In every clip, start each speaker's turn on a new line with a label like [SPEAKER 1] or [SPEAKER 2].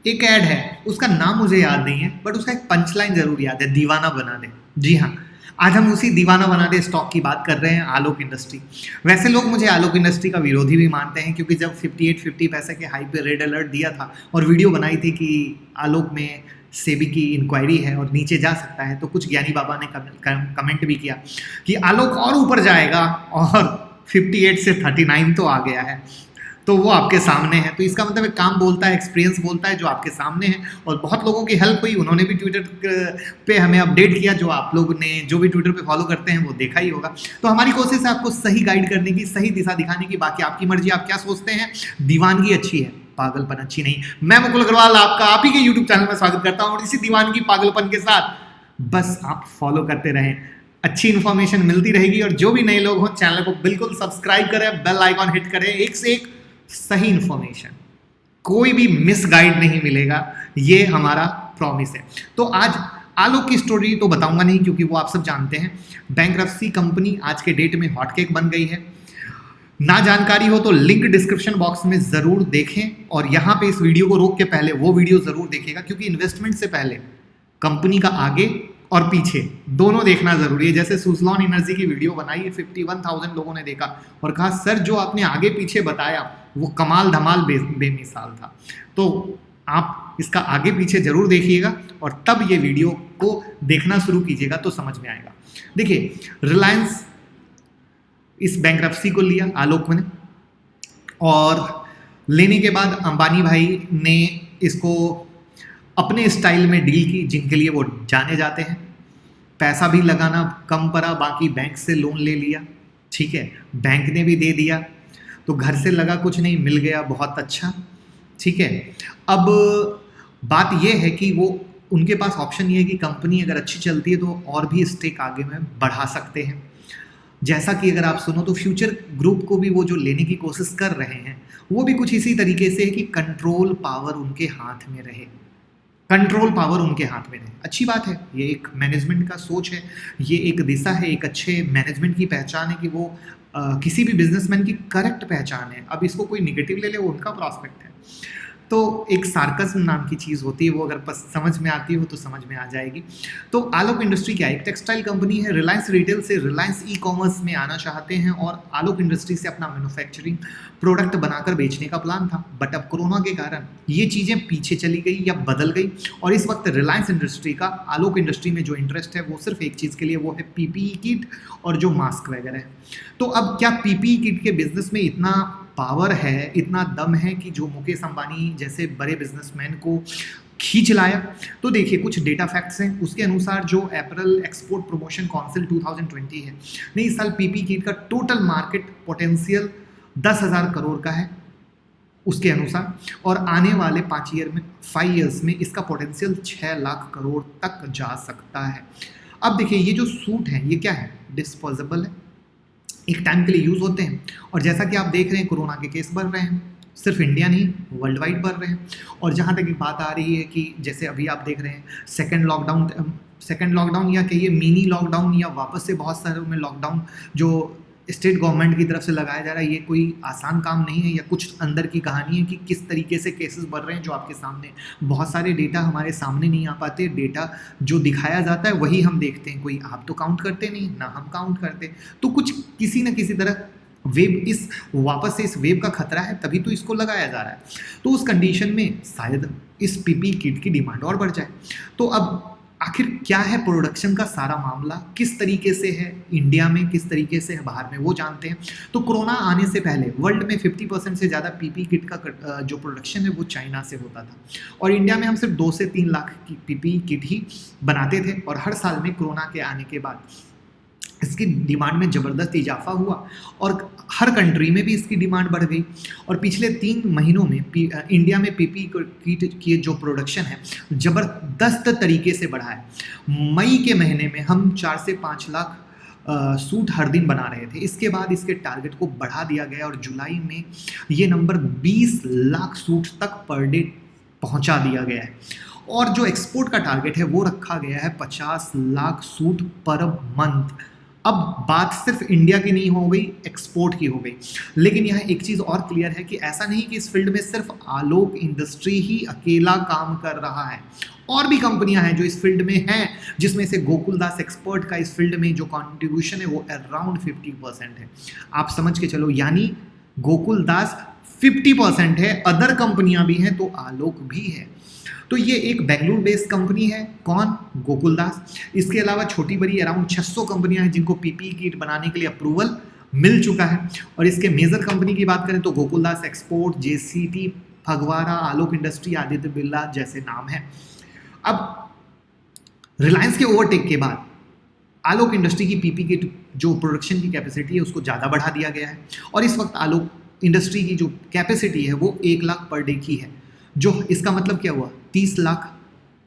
[SPEAKER 1] एक ऐड है, उसका नाम मुझे याद नहीं है, बट उसका एक पंचलाइन जरूर याद है, दीवाना बना दे। जी हाँ, आज हम उसी दीवाना बना दे स्टॉक की बात कर रहे हैं, आलोक इंडस्ट्री। वैसे लोग मुझे आलोक इंडस्ट्री का विरोधी भी मानते हैं, क्योंकि जब 58-50 पैसे के हाई पे रेड अलर्ट दिया था और वीडियो बनाई थी कि आलोक में सेबी की इंक्वायरी है और नीचे जा सकता है, तो कुछ ज्ञानी बाबा ने कमेंट भी किया कि आलोक और ऊपर जाएगा, और 58 से 39 तो आ गया है। तो वो आपके सामने है, तो इसका मतलब एक काम बोलता है, एक्सपीरियंस बोलता है, जो आपके सामने है। और बहुत लोगों की हेल्प हुई, उन्होंने भी ट्विटर पे हमें अपडेट किया, जो आप लोग ने जो भी ट्विटर पे फॉलो करते हैं वो देखा ही होगा। तो हमारी कोशिश है आपको सही गाइड करने की, सही दिशा दिखाने की। बाकी आपकी मर्जी, आप क्या सोचते हैं। दीवानगी अच्छी है, पागलपन अच्छी नहीं। मैं मुकुल अग्रवाल आपका आप ही के यूट्यूब चैनल में स्वागत करता हूँ, और इसी दीवानगी पागलपन के साथ बस आप फॉलो करते रहें, अच्छी इन्फॉर्मेशन मिलती रहेगी। और जो भी नए लोग हों, चैनल को बिल्कुल सब्सक्राइब करें, बेल आइकॉन हिट करें, एक से एक सही इंफॉर्मेशन, कोई भी मिस गाइड नहीं मिलेगा, ये हमारा प्रॉमिस है। तो आज आलोक की स्टोरी तो बताऊंगा नहीं, क्योंकि वो आप सब जानते हैं। बैंक्रप्सी कंपनी आज के डेट में हॉटकेक बन गई है। ना जानकारी हो तो लिंक डिस्क्रिप्शन बॉक्स में जरूर देखें, और यहां पे इस वीडियो को रोक के पहले वो वीडियो जरूर देखिएगा, क्योंकि इन्वेस्टमेंट से पहले कंपनी का आगे और पीछे दोनों देखना जरूरी है। जैसे सुजलॉन एनर्जी की वीडियो बनाई, 51,000 लोगों ने देखा और कहा सर जो आपने आगे पीछे बताया वो कमाल धमाल बेमिसाल था। तो आप इसका आगे पीछे जरूर देखिएगा, और तब ये वीडियो को देखना शुरू कीजिएगा तो समझ में आएगा। देखिए, रिलायंस इस बैंक्रप्सी को लिया आलोक ने, और लेने के बाद अंबानी भाई ने इसको अपने स्टाइल में डील की, जिनके लिए वो जाने जाते हैं। पैसा भी लगाना कम पड़ा, बाकी बैंक से लोन ले लिया, ठीक है, बैंक ने भी दे दिया, तो घर से लगा कुछ नहीं, मिल गया, बहुत अच्छा, ठीक है। अब बात ये है कि वो उनके पास ऑप्शन ये है कि कंपनी अगर अच्छी चलती है तो और भी स्टेक आगे में बढ़ा सकते हैं। जैसा कि अगर आप सुनो तो फ्यूचर ग्रुप को भी वो जो लेने की कोशिश कर रहे हैं, वो भी कुछ इसी तरीके से है कि कंट्रोल पावर उनके हाथ में रहे, कंट्रोल पावर उनके हाथ में रहे। अच्छी बात है, ये एक मैनेजमेंट का सोच है, ये एक दिशा है, एक अच्छे मैनेजमेंट की पहचान है कि वो किसी भी बिजनेसमैन की करेक्ट पहचान है। अब इसको कोई निगेटिव ले ले, वो उनका प्रॉस्पेक्ट है। तो एक सार्कस्म नाम की चीज़ होती है, वो अगर समझ में आती हो तो समझ में आ जाएगी। तो आलोक इंडस्ट्री क्या है? एक टेक्सटाइल कंपनी है। रिलायंस रिटेल से रिलायंस ई कॉमर्स में आना चाहते हैं, और आलोक इंडस्ट्री से अपना मैन्युफैक्चरिंग प्रोडक्ट बनाकर बेचने का प्लान था। बट अब कोरोना के कारण ये चीज़ें पीछे चली गई या बदल गई, और इस वक्त रिलायंस इंडस्ट्री का आलोक इंडस्ट्री में जो इंटरेस्ट है वो सिर्फ एक चीज़ के लिए, वो है पीपीई किट और जो मास्क वगैरह है। तो अब क्या पीपीई किट के बिजनेस में इतना पावर है, इतना दम है कि जो मुकेश अंबानी जैसे बड़े बिजनेसमैन को खींच लाया? तो देखिए, कुछ डेटा फैक्ट्स हैं। उसके अनुसार जो अप्रैल एक्सपोर्ट प्रमोशन काउंसिल 2020 है ने इस साल पीपी किट का टोटल मार्केट पोटेंशियल 10,000 करोड़ का है उसके अनुसार, और आने वाले 5 ईयर्स में इसका पोटेंशियल 6 लाख करोड़ तक जा सकता है। अब देखिए, ये जो सूट है ये क्या है? डिस्पोजेबल है, एक टाइम के लिए यूज़ होते हैं, और जैसा कि आप देख रहे हैं कोरोना के केस बढ़ रहे हैं, सिर्फ इंडिया नहीं वर्ल्ड वाइड बढ़ रहे हैं। और जहाँ तक बात आ रही है कि जैसे अभी आप देख रहे हैं सेकंड लॉकडाउन या कहिए मिनी लॉकडाउन, या वापस से बहुत सारे में लॉकडाउन जो स्टेट गवर्नमेंट की तरफ से लगाया जा रहा है, ये कोई आसान काम नहीं है, या कुछ अंदर की कहानी है कि किस तरीके से केसेस बढ़ रहे हैं जो आपके सामने। बहुत सारे डेटा हमारे सामने नहीं आ पाते, डेटा जो दिखाया जाता है वही हम देखते हैं, कोई आप तो काउंट करते नहीं ना हम काउंट करते। तो कुछ किसी न किसी तरह वेव वापस से इस वेव का खतरा है, तभी तो इसको लगाया जा रहा है। तो उस कंडीशन में शायद इस पीपी किट की डिमांड और बढ़ जाए। तो अब आखिर क्या है प्रोडक्शन का सारा मामला, किस तरीके से है इंडिया में, किस तरीके से है बाहर में, वो जानते हैं। तो कोरोना आने से पहले वर्ल्ड में 50% से ज़्यादा पीपी किट का जो प्रोडक्शन है वो चाइना से होता था, और इंडिया में हम सिर्फ 2 से 3 लाख की पीपी किट ही बनाते थे। और हर साल में कोरोना के आने के बाद इसकी डिमांड में ज़बरदस्त इजाफा हुआ, और हर कंट्री में भी इसकी डिमांड बढ़ गई। और पिछले 3 महीनों में इंडिया में पीपी किट की जो प्रोडक्शन है ज़बरदस्त तरीके से बढ़ा है। मई के महीने में हम 4 से 5 लाख सूट हर दिन बना रहे थे। इसके बाद इसके टारगेट को बढ़ा दिया गया, और जुलाई में ये नंबर 20 लाख सूट तक पर डे पहुंचा दिया गया है। और जो एक्सपोर्ट का टारगेट है वो रखा गया है 50 लाख सूट पर मंथ। अब बात सिर्फ इंडिया की नहीं हो गई, एक्सपोर्ट की हो गई। लेकिन यहाँ एक चीज़ और क्लियर है कि ऐसा नहीं कि इस फील्ड में सिर्फ आलोक इंडस्ट्री ही अकेला काम कर रहा है, और भी कंपनियां हैं जो इस फील्ड में हैं, जिसमें से गोकुलदास एक्सपर्ट का इस फील्ड में जो कंट्रीब्यूशन है वो अराउंड 50% है। आप समझ के चलो, यानी गोकुलदास 50% है, अदर कंपनियां भी हैं तो आलोक भी है। तो ये एक बेंगलुरु बेस्ड कंपनी है, कौन? गोकुलदास। इसके अलावा छोटी बड़ी अराउंड 600 कंपनियां हैं जिनको पीपीई किट बनाने के लिए अप्रूवल मिल चुका है। और इसके मेजर कंपनी की बात करें तो गोकुलदास एक्सपोर्ट, जेसीटी, फगवारा, आलोक इंडस्ट्री, आदित्य बिरला जैसे नाम हैं। अब रिलायंस के ओवरटेक के बाद आलोक इंडस्ट्री की पीपी किट जो प्रोडक्शन की कैपेसिटी है उसको ज़्यादा बढ़ा दिया गया है, और इस वक्त आलोक इंडस्ट्री की जो कैपेसिटी है वो 1 लाख पर डे की है। जो इसका मतलब क्या हुआ, 30 लाख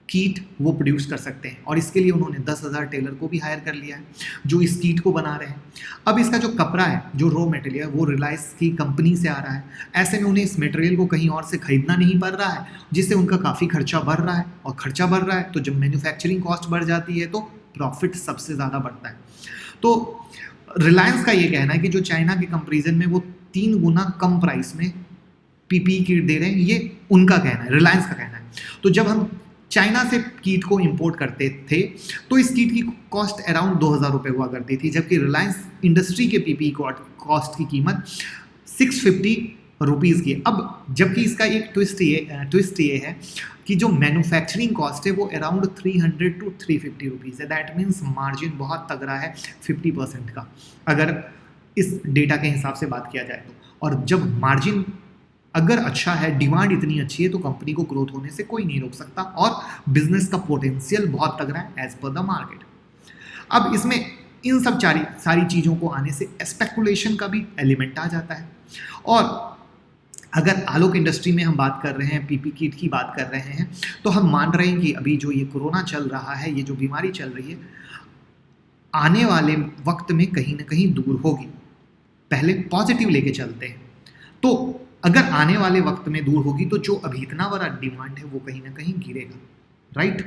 [SPEAKER 1] कीट वो प्रोड्यूस कर सकते हैं, और इसके लिए उन्होंने 10,000 टेलर को भी हायर कर लिया है जो इस कीट को बना रहे हैं। अब इसका जो कपड़ा है, जो रॉ मटेरियल है, वो रिलायंस की कंपनी से आ रहा है। ऐसे में उन्हें इस मटेरियल को कहीं और से खरीदना नहीं पड़ रहा है, जिससे उनका काफ़ी खर्चा बढ़ रहा है, और खर्चा बढ़ रहा है तो जब मैन्युफैक्चरिंग कॉस्ट बढ़ जाती है तो प्रॉफिट सबसे ज़्यादा बढ़ता है। तो रिलायंस का ये कहना है कि जो चाइना के कंपेरिजन में वो 3 गुना कम प्राइस में पीपीई किट दे रहे हैं, ये उनका कहना है, रिलायंस का कहना है। तो जब हम चाइना से कीट को इंपोर्ट करते थे तो इस कीट की कॉस्ट अराउंड 2,000 रुपये हुआ करती थी, जबकि रिलायंस इंडस्ट्री के पीपीई कॉस्ट की कीमत 650 रुपीज़ की। अब जबकि इसका एक ट्विस्ट ये है कि जो मैन्युफैक्चरिंग कॉस्ट है वो अराउंड 300 to 350 रुपीज़ है। दैट मीन्स मार्जिन बहुत तगड़ा है 50% का, अगर इस डेटा के हिसाब से बात किया जाए तो। और जब मार्जिन अगर अच्छा है, डिमांड इतनी अच्छी है, तो कंपनी को ग्रोथ होने से कोई नहीं रोक सकता, और बिजनेस का पोटेंशियल बहुत तगड़ा है एज पर द मार्केट। अब इसमें इन सब सारी चीज़ों को आने से स्पेकुलेशन का भी एलिमेंट आ जाता है। और अगर आलोक इंडस्ट्री में हम बात कर रहे हैं, पीपी किट की बात कर रहे हैं, तो हम मान रहे हैं कि अभी जो ये कोरोना चल रहा है, ये जो बीमारी चल रही है, आने वाले वक्त में कहीं ना कहीं दूर होगी। पहले पॉजिटिव लेके चलते हैं, तो अगर आने वाले वक्त में दूर होगी तो जो अभी इतना बड़ा डिमांड है वो कहीं ना कहीं गिरेगा, राइट।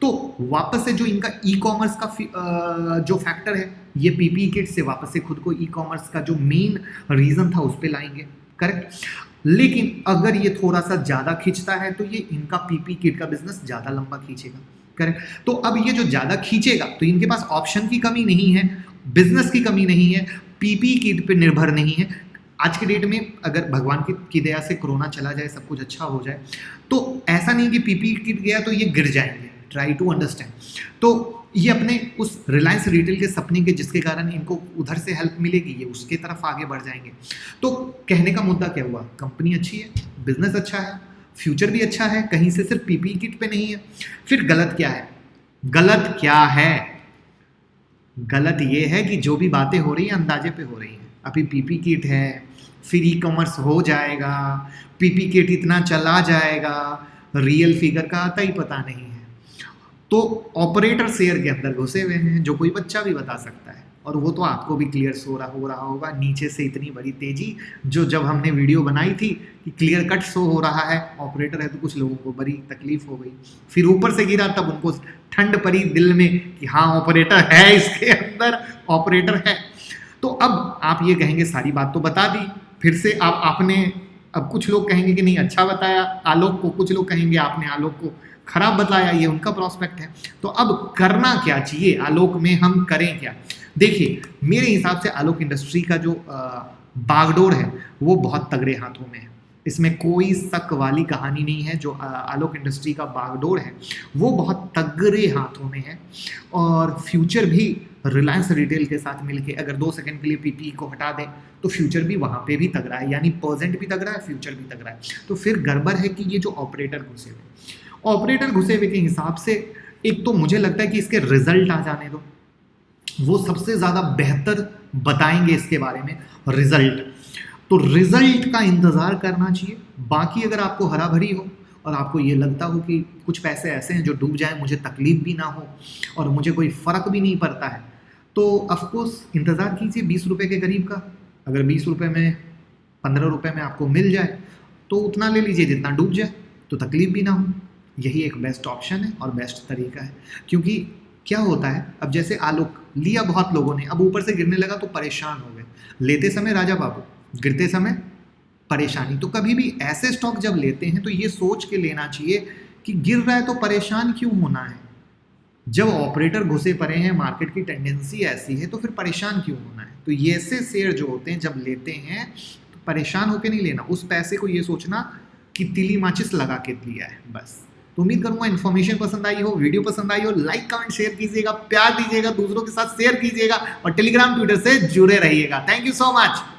[SPEAKER 1] तो वापस से जो इनका ई कॉमर्स का जो फैक्टर है, ये पीपी किट से वापस से खुद को ई कॉमर्स का जो मेन रीज़न था उस पर लाएंगे, करेक्ट। लेकिन अगर ये थोड़ा सा ज़्यादा खींचता है तो ये इनका पीपी किट का बिजनेस ज़्यादा लंबा खींचेगा, करेक्ट। तो अब ये जो ज़्यादा खींचेगा तो इनके पास ऑप्शन की कमी नहीं है, बिजनेस की कमी नहीं है, पीपी किट पे निर्भर नहीं है। आज के डेट में अगर भगवान की दया से कोरोना चला जाए, सब कुछ अच्छा हो जाए, तो ऐसा नहीं कि पीपी किट गया तो ये गिर जाएंगे। Try to understand. तो ये अपने उस रिलायंस रिटेल के सपने के जिसके कारण इनको उधर से हेल्प मिलेगी, ये उसके तरफ आगे बढ़ जाएंगे। तो कहने का मुद्दा क्या हुआ, कंपनी अच्छी है, बिजनेस अच्छा है, फ्यूचर भी अच्छा है, कहीं से सिर्फ पीपी किट पे नहीं है। फिर गलत क्या है? गलत क्या है? गलत ये है कि जो भी बातें हो रही हैं अंदाजे पे हो रही हैं। अभी पीपी किट है, फिर ई कॉमर्स हो जाएगा, पीपी किट इतना चला जाएगा, रियल फिगर का आता ही पता नहीं है। तो ऑपरेटर शेयर के अंदर घुसे हुए हैं, जो कोई बच्चा भी बता सकता है, और वो तो आपको भी क्लियर हो रहा होगा। नीचे से इतनी बड़ी तेजी, जो जब हमने वीडियो बनाई थी कि क्लियर कट शो हो रहा है, ऑपरेटर है, तो कुछ लोगों को बड़ी तकलीफ हो गई। फिर ऊपर से गिरा तब उनको ठंड पड़ी दिल में कि हाँ ऑपरेटर है, इसके अंदर ऑपरेटर है। तो अब आप ये कहेंगे सारी बात तो बता दी, फिर से आपने, अब कुछ लोग कहेंगे कि नहीं अच्छा बताया आलोक को, कुछ लोग कहेंगे आपने आलोक को खराब बताया, ये उनका प्रोस्पेक्ट है। तो अब करना क्या चाहिए आलोक में, हम करें क्या? देखिए मेरे हिसाब से आलोक इंडस्ट्री का जो बागडोर है वो बहुत तगड़े हाथों में है, इसमें कोई शक वाली कहानी नहीं है। जो आलोक इंडस्ट्री का बागडोर है वो बहुत तगड़े हाथों में है, और फ्यूचर भी रिलायंस रिटेल के साथ मिलके अगर 2 सेकंड के लिए पीपी को हटा दें तो फ्यूचर भी वहाँ पे भी तगड़ा है, यानी प्रेजेंट भी तगड़ा है, फ्यूचर भी तगड़ा है। तो फिर गड़बड़ है कि ये जो ऑपरेटर घुसे हुए के हिसाब से, एक तो मुझे लगता है कि इसके रिजल्ट आ जाने दो, वो सबसे ज़्यादा बेहतर बताएंगे इसके बारे में रिजल्ट। तो रिजल्ट का इंतज़ार करना चाहिए। बाकी अगर आपको हरा भरी हो और आपको ये लगता हो कि कुछ पैसे ऐसे हैं जो डूब जाए, मुझे तकलीफ भी ना हो और मुझे कोई फ़र्क भी नहीं पड़ता है, तो ऑफकोर्स इंतज़ार कीजिए 20 रुपये के करीब का। अगर 20 रुपये में 15 रुपये में आपको मिल जाए तो उतना ले लीजिए जितना डूब जाए, तो तकलीफ भी ना हो। यही एक बेस्ट ऑप्शन है और बेस्ट तरीका है। क्योंकि क्या होता है, अब जैसे आलोक लिया बहुत लोगों ने, अब ऊपर से गिरने लगा तो परेशान हो गए। लेते समय राजा बाबू, गिरते समय परेशानी। तो कभी भी ऐसे स्टॉक जब लेते हैं तो ये सोच के लेना चाहिए कि गिर रहा है तो परेशान क्यों होना है। जब ऑपरेटर घुसे पड़े हैं, मार्केट की टेंडेंसी ऐसी है, तो फिर परेशान क्यों होना है। तो ये ऐसे शेयर जो होते हैं जब लेते हैं तो परेशान होकर नहीं लेना, उस पैसे को ये सोचना कि तिली माचिस लगा के लिया है बस। तो उम्मीद करूंगा इन्फॉर्मेशन पसंद आई हो, वीडियो पसंद आई हो, लाइक कमेंट शेयर कीजिएगा, प्यार दीजिएगा, दूसरों के साथ शेयर कीजिएगा और टेलीग्राम ट्विटर से जुड़े रहिएगा। Thank you so much.